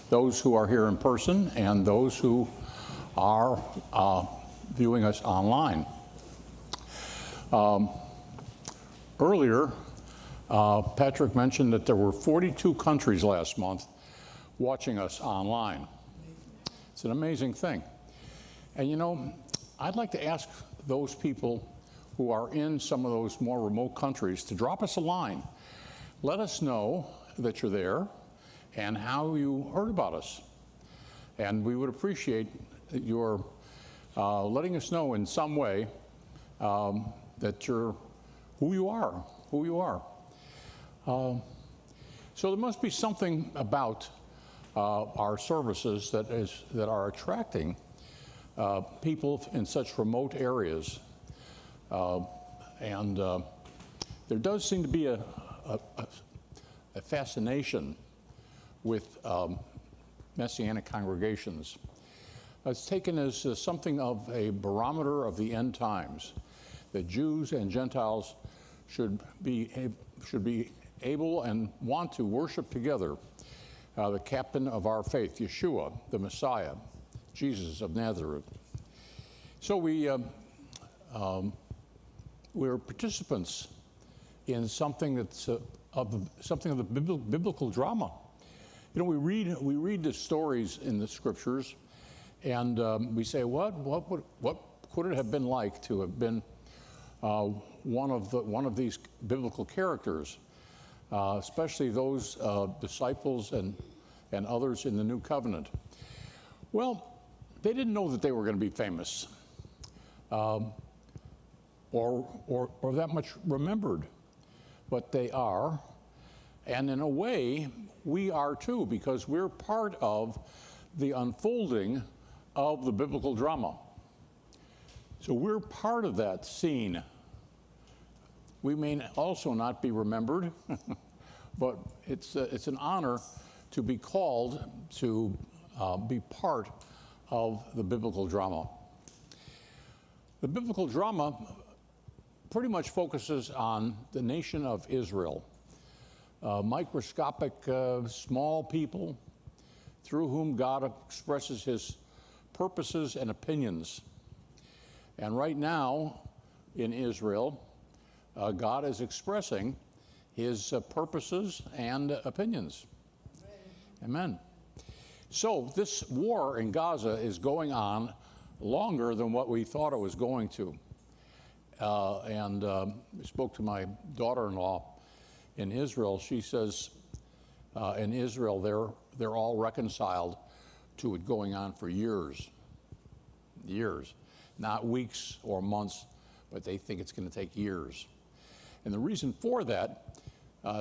those who are here in person and those who are viewing us online. Earlier, Patrick mentioned that there were 42 countries last month watching us online. It's an amazing thing. And you know, I'd like to ask those people who are in some of those more remote countries to drop us a line. Let us know that you're there and how you heard about us. And we would appreciate your letting us know in some way that you're who you are. So there must be something about our services that are attracting people in such remote areas. And there does seem to be a fascination with Messianic congregations. It's taken as something of a barometer of the end times, that Jews and Gentiles should be able and want to worship together the captain of our faith, Yeshua, the Messiah, Jesus of Nazareth. So we're participants in something that's something of the biblical drama. You know, we read the stories in the scriptures, and we say, what could it have been like to have been one of these biblical characters, especially those disciples and others in the New Covenant? Well, they didn't know that they were going to be famous, or that much remembered, but they are, and in a way, we are too, because we're part of the unfolding of the biblical drama. So we're part of that scene. We may also not be remembered, but it's an honor to be called to be part of the biblical drama. The biblical drama pretty much focuses on the nation of Israel, microscopic, small people through whom God expresses his purposes and opinions. And right now in Israel, God is expressing his purposes and opinions. Amen. So this war in Gaza is going on longer than what we thought it was going to. I spoke to my daughter-in-law in Israel. She says in Israel they're all reconciled to it going on for years, not weeks or months, but they think it's going to take years. And the reason for that,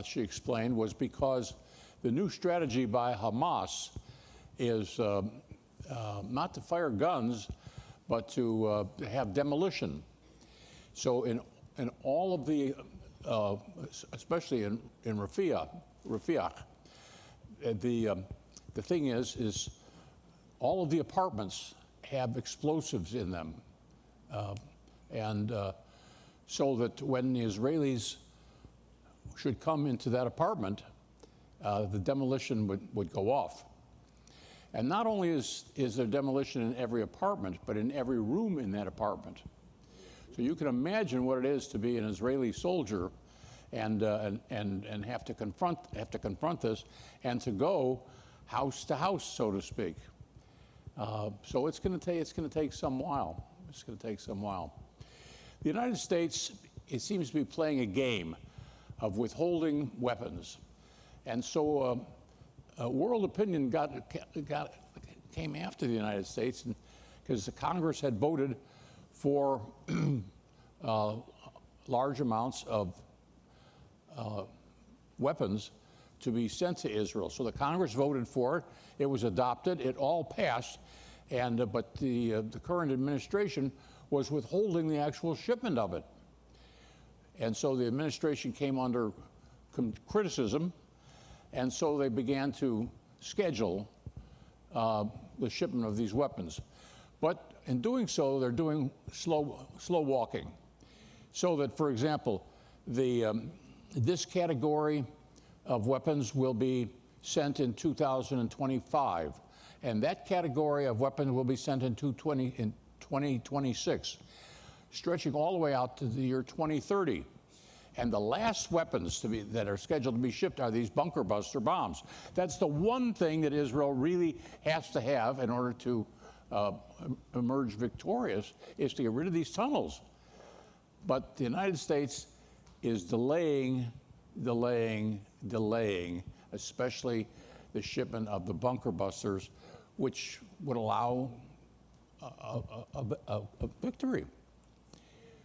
she explained, was because the new strategy by Hamas is not to fire guns, but to have demolition. So in all of the, especially in Rafiah, the thing is all of the apartments have explosives in them. So that when the Israelis should come into that apartment, the demolition would go off. And not only is there demolition in every apartment, but in every room in that apartment. So you can imagine what it is to be an Israeli soldier and have to confront this, and to go house to house, so to speak. So it's going to take some while. It's going to take some while. The United States, it seems to be playing a game of withholding weapons, and so world opinion came after the United States, because the Congress had voted for large amounts of weapons to be sent to Israel. So the Congress voted for it. It was adopted. It all passed, but the current administration was withholding the actual shipment of it. And so the administration came under criticism, and so they began to schedule the shipment of these weapons. But in doing so, they're doing slow walking. So that, for example, this category of weapons will be sent in 2025. And that category of weapons will be sent in 2026, stretching all the way out to the year 2030. And the last weapons that are scheduled to be shipped are these bunker buster bombs. That's the one thing that Israel really has to have in order to emerge victorious, is to get rid of these tunnels. But the United States is delaying, especially the shipment of the bunker busters, which would allow a victory.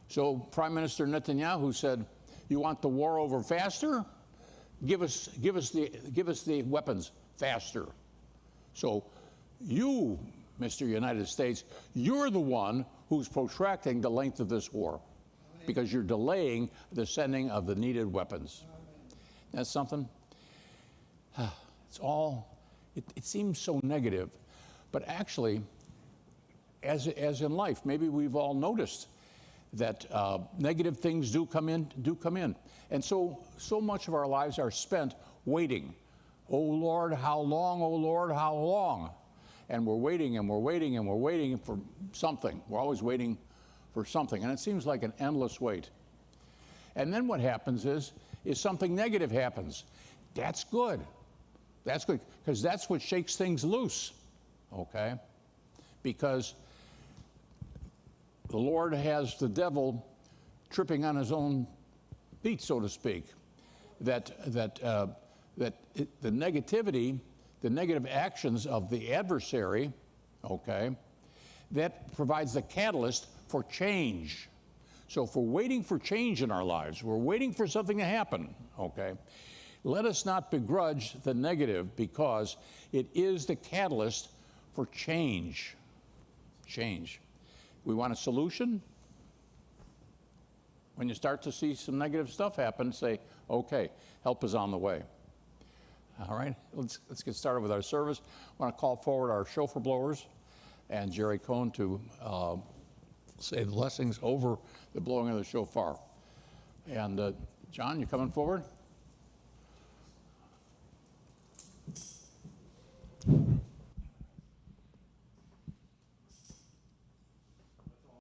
So Prime Minister Netanyahu said, "You want the war over faster? Give us the weapons faster." So you, Mr. United States, you're the one who's protracting the length of this war, because you're delaying the sending of the needed weapons. That's something. It seems so negative, but actually, as in life, maybe we've all noticed that negative things do come in. And so much of our lives are spent waiting. Oh Lord, how long? Oh Lord, how long? And we're waiting and we're waiting and we're waiting for something. We're always waiting for something, and it seems like an endless wait. And then what happens is something negative happens. That's good. That's good, because that's what shakes things loose, okay? Because the Lord has the devil tripping on his own feet, so to speak. The negativity, the negative actions of the adversary, okay, that provides the catalyst for change. So if we're waiting for change in our lives, we're waiting for something to happen, okay, let us not begrudge the negative, because it is the catalyst for change. Change. We want a solution. When you start to see some negative stuff happen, say, okay, help is on the way. All right, let's get started with our service. I want to call forward our shofar blowers and Jerry Cohn to say the blessings over the blowing of the shofar. And John, you coming forward?